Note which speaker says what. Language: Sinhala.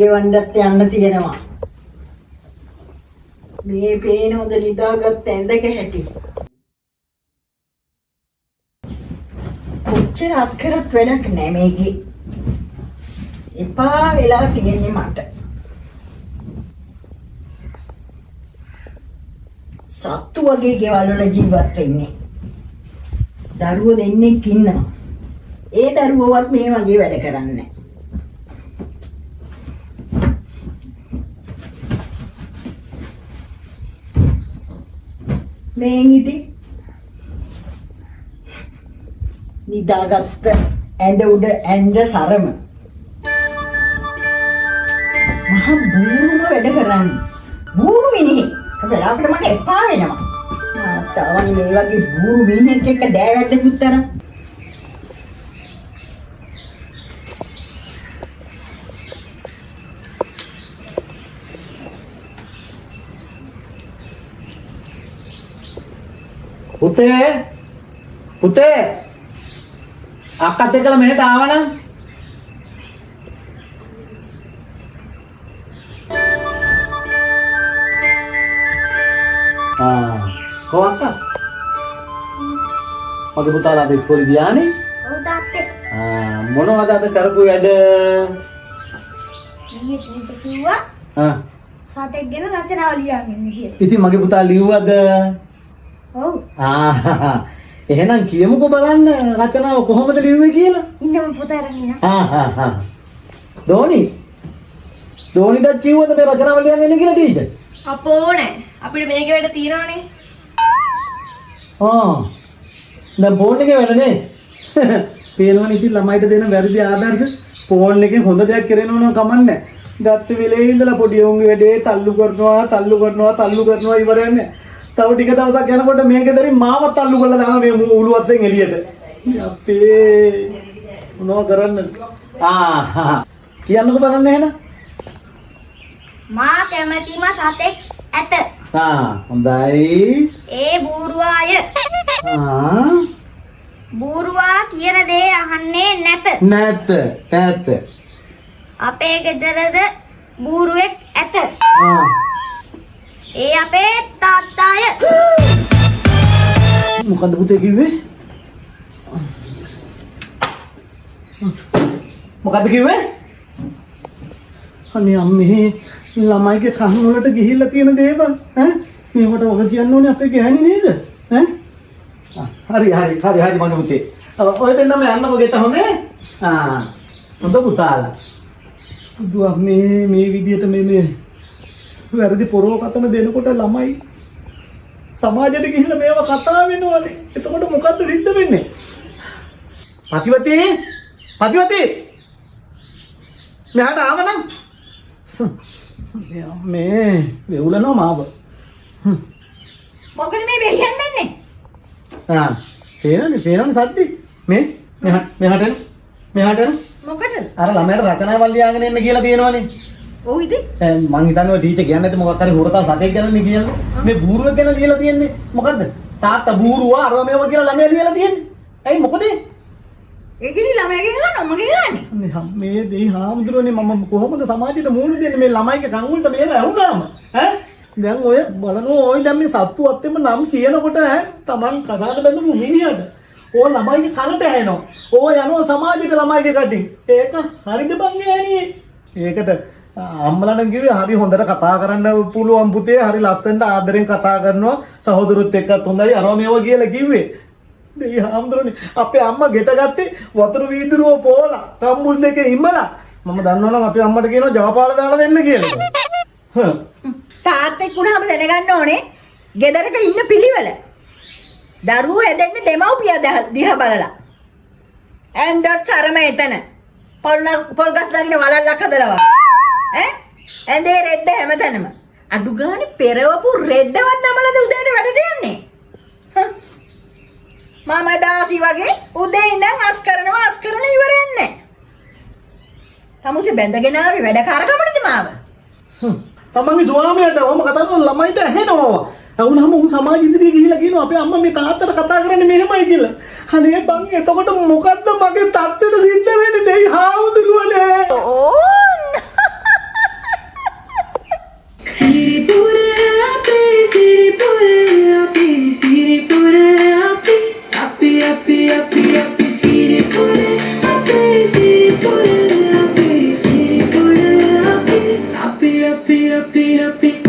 Speaker 1: ගෙවන්නත් යන්න තියෙනවා. මේ පේන හොඳ නිදාගත් ඇඳක හැටි. කොච්චර අස්කරත් වැඩක් නෑ මේකේ. එපා වෙලා තියෙන්නේ මට. සත්තු වගේ ගෙවල් වල ජීවත් වෙන්නේ. දරුවෝ දෙන්නෙක් ඉන්නවා. ඒ දරුවෝවත් මේ වගේ වැඩ කරන්නේ. මේ ඉතින් නිදාගත්ත ඇඳ උඩ ඇඳ සරම මහා බූරුම වැඩ කරන්නේ. බූරු මිනිහෙක්. වෙලාවකට මට එපා වෙනවා. තාවනි මේ වගේ බූරු මිනිහෙක් එක්ක දෑවැද්දකුත් තරම්.
Speaker 2: පුතේ අක්කත් එක්කලා මෙහෙට ආවනම් කො අක්කා මගේ පුතාලා අද ඉස්කෝලේ ගියානේ.
Speaker 3: ඔව් තාත්තේ.
Speaker 2: මොනවද අද කරපු වැඩ?
Speaker 3: ඊයේ කිව්වා සතෙක් ගැන රචනාව ලියන්න කියලා.
Speaker 2: ඉතින් මගේ පුතා ලිව්වද?
Speaker 3: ඔව්.
Speaker 2: එහෙනම් කියමුකෝ බලන්න රචනාව කොහොමද ලිව්වේ කියලා.
Speaker 3: ඉන්නම පුතා අරන් ඉන්න.
Speaker 2: ධෝනිට කිව්වද මේ රචනාව ලියන්න එන්න කියලා ටීචර්?
Speaker 4: අපෝ නෑ. අපිට මේකේ වැඩ තියෙනවනේ.
Speaker 2: දැන් ෆෝන් එකේ වැඩනේ. පේනවනේ ඉතින් ළමයිට දෙන වැරදි ආදර්ශ ෆෝන් එකෙන් හොඳ දෙයක් කරේනව නම් කමන්නේ. ගත්ත වෙලේ ඉඳලා පොඩි උන්ගේ වැඩේ තල්ලු කරනවා ඉවරන්නේ. තව ටික දවසක් යනකොට මේකේ දරින් මාවත් තල්ලු කරලා දානවා මේ උළු වස්සෙන් එළියට. අපේ මොනව කරන්නද? කියන්නකෝ බලන්න එහෙනම්.
Speaker 3: මා කැමැතිම සතෙක් ඇත.
Speaker 2: හොඳයි.
Speaker 3: ඒ බූරුවාය. බූරුවා කියන දේ අහන්නේ නැත. අපේ ගෙදරද බූරුවෙක් ඇත. ඒ අපේ තාත්තාය.
Speaker 2: මොකද්ද පුතේ කිව්වේ? අනේ අම්මේ ළමයිගේ කන් වලට ගිහිල්ලා තියෙන දේවල් මේකට ඔබ කියන්න ඕනේ අපේ ගෑණි නේද? හරි මගේ පුතේ. ඔය දෙන්නම යන්නකො ගෙට හොඳේ. හොඳ පුතාලා. දුවා මේ විදියට මේ වැරදි පොරොකතන දෙනකොට ළමයි සමාජයට ගිහිල්ලා මේවා කතා වෙනවනේ. එතකොට මොකද්ද සිද්ධ වෙන්නේ? පතිවතී මෙහාට ආවනම් මේ වෙවුලනවා මාව.
Speaker 1: මොකද මේ වෙලියන් දෙන්නේ?
Speaker 2: පේනවනේ සද්දි. මෙහාට එන්න.
Speaker 1: මොකද?
Speaker 2: අර ළමයට රචනාවල් ලියාගෙන එන්න කියලා තියෙනවනේ.
Speaker 1: ඔව් ඉතින්
Speaker 2: මං හිතන්නේ ඔය ටීචර් කියන්නේ නැති මොකක් හරි හොරතල් සතෙක් ගැනනේ කියන්නේ. මේ බූරුවෙක් ගැන ලියලා තියෙන්නේ. මොකද්ද? තාත්තා බූරුවා අරව මේව කියලා ළමයා ලියලා තියෙන්නේ. ඇයි මොකද?
Speaker 1: ඒකනේ ළමයාගේ ගන්න මගේ ගන්නේ.
Speaker 2: මේ දෙයි හාමුදුරනේ මම කොහොමද සමාජයට මූණ දෙන්නේ මේ ළමයිගේ කන් වලට මේව ඇහුණාම දැන් ඔය බලනවා ඔය දැන් මේ සත්තු අත්තෙම නම් කියනකොට තමන් කසාද බැඳපු මිනිහට ඕ ළමයිගේ කනට ඇහෙනවා. ඕ යනවා සමාජයට ළමයිගේ කටින්. ඒක හරිද බං ගෑණියේ? ඒකට අම්මලානම් කිව්වේ හරි හොඳට කතා කරන්න පුළුවන් පුතේ, හරි ලස්සනට ආදරෙන් කතා කරනවා, සහෝදරොත් එක්කත් හොඳයි අරව මේවා කියලා කිව්වේ. දෙයි හාමුදුරනේ අපේ අම්මා ගෙට ගත්තේ වතුර වීදුරුව පෝලා රම්මුල් දෙකේ ඉම්මලා. මම දන්නවනම් අපේ අම්මට කියනවා ජවපාල දාලා දෙන්න කියලා.
Speaker 1: තාත්තෙක් වුණාම දැනගන්න ඕනේ ගෙදරක ඉන්න පිළිවෙල. දරුවෝ හැදෙන්නේ දෙමව්පියා දිහා බලලා. ඇන්දත් තරම එතන. පොල් ගස් දාගෙන වලල්ලක් හදලා ඇඳේ රෙද්ද හැමතැනම. අඩු ගානේ පෙරවපු රෙද්දවත් නමලද උදේට වැඩට යන්නේ. මම දාසි වගේ උදේ ඉඳන් අස් කරන ඉවරයක් නැහැ. තමුසේ බැඳගෙන ආවේ වැඩකාරකමටද මාව?
Speaker 2: තමන්ගේ ස්වාමියාට වම කතා කරන ළමයිට ඇහෙනවා. වුණාම උන් සමාජ ඉදිරියේ ගිහිල්ලා කියනවා අපේ අම්මා මේ තාත්තට කතා කරන්නේ මෙහෙමයි කියලා. අනේ බං එතකොට මොකද්ද මගේ තාත්තට සිද්ධ වෙන්නේ දෙයි හාමුදුරුවනේ?
Speaker 5: Siripura api, siripura api, siripura api, api, api, api, api, siripura api, siripura api, siripura api, api, api, api, api.